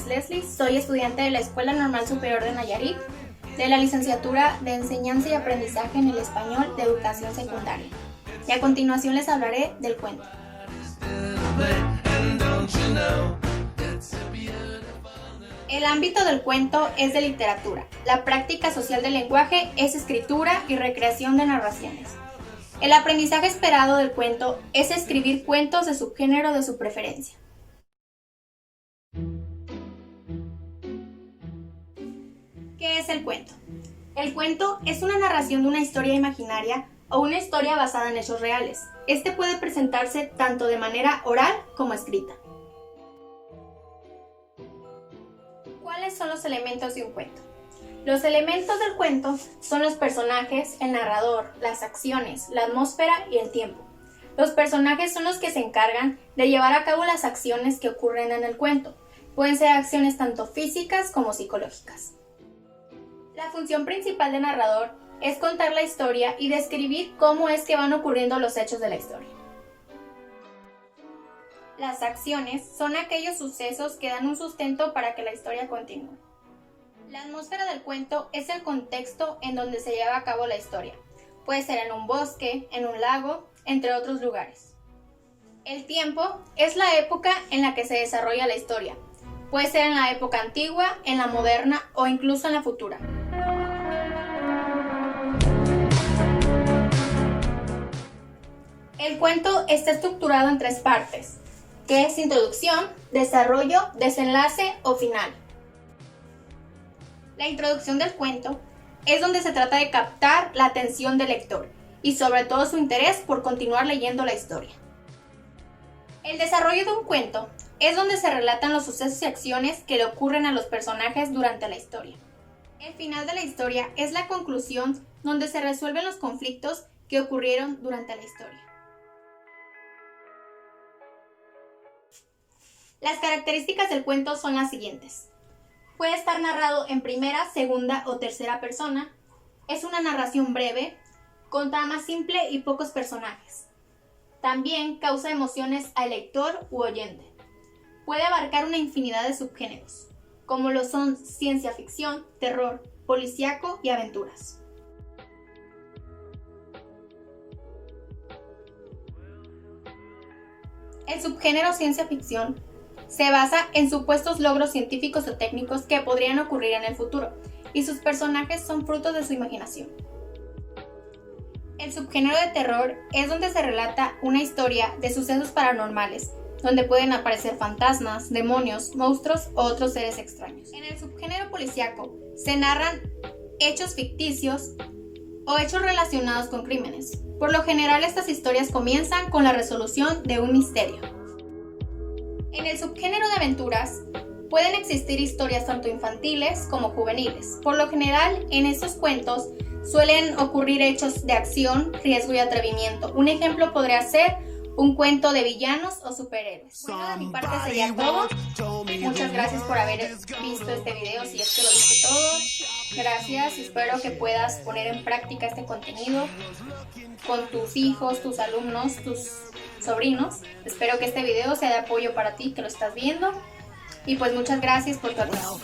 es Leslie, soy estudiante de la Escuela Normal Superior de Nayarit, de la licenciatura de Enseñanza y Aprendizaje en el Español de Educación Secundaria. Y a continuación les hablaré del cuento. El ámbito del cuento es de literatura. La práctica social del lenguaje es escritura y recreación de narraciones. El aprendizaje esperado del cuento es escribir cuentos de subgénero de su preferencia. ¿Qué es el cuento? El cuento es una narración de una historia imaginaria o una historia basada en hechos reales. Este puede presentarse tanto de manera oral como escrita. ¿Cuáles son los elementos de un cuento? Los elementos del cuento son los personajes, el narrador, las acciones, la atmósfera y el tiempo. Los personajes son los que se encargan de llevar a cabo las acciones que ocurren en el cuento. Pueden ser acciones tanto físicas como psicológicas. La función principal del narrador es contar la historia y describir cómo es que van ocurriendo los hechos de la historia. Las acciones son aquellos sucesos que dan un sustento para que la historia continúe. La atmósfera del cuento es el contexto en donde se lleva a cabo la historia. Puede ser en un bosque, en un lago, entre otros lugares. El tiempo es la época en la que se desarrolla la historia. Puede ser en la época antigua, en la moderna o incluso en la futura. El cuento está estructurado en 3 partes, que es introducción, desarrollo, desenlace o final. La introducción del cuento es donde se trata de captar la atención del lector y sobre todo su interés por continuar leyendo la historia. El desarrollo de un cuento es donde se relatan los sucesos y acciones que le ocurren a los personajes durante la historia. El final de la historia es la conclusión donde se resuelven los conflictos que ocurrieron durante la historia. Las características del cuento son las siguientes. Puede estar narrado en primera, segunda o tercera persona. Es una narración breve, con trama simple y pocos personajes. También causa emociones al lector u oyente. Puede abarcar una infinidad de subgéneros, como lo son ciencia ficción, terror, policíaco y aventuras. El subgénero ciencia ficción se basa en supuestos logros científicos o técnicos que podrían ocurrir en el futuro, y sus personajes son frutos de su imaginación. El subgénero de terror es donde se relata una historia de sucesos paranormales, donde pueden aparecer fantasmas, demonios, monstruos o otros seres extraños. En el subgénero policíaco se narran hechos ficticios o hechos relacionados con crímenes. Por lo general, estas historias comienzan con la resolución de un misterio. En el subgénero de aventuras pueden existir historias tanto infantiles como juveniles. Por lo general, en estos cuentos suelen ocurrir hechos de acción, riesgo y atrevimiento. Un ejemplo podría ser un cuento de villanos o superhéroes. Bueno, de mi parte sería todo. Muchas gracias por haber visto este video, si es que lo viste todo. Gracias, espero que puedas poner en práctica este contenido con tus hijos, tus alumnos, tus sobrinos. Espero que este video sea de apoyo para ti que lo estás viendo. Y pues muchas gracias por tu atención.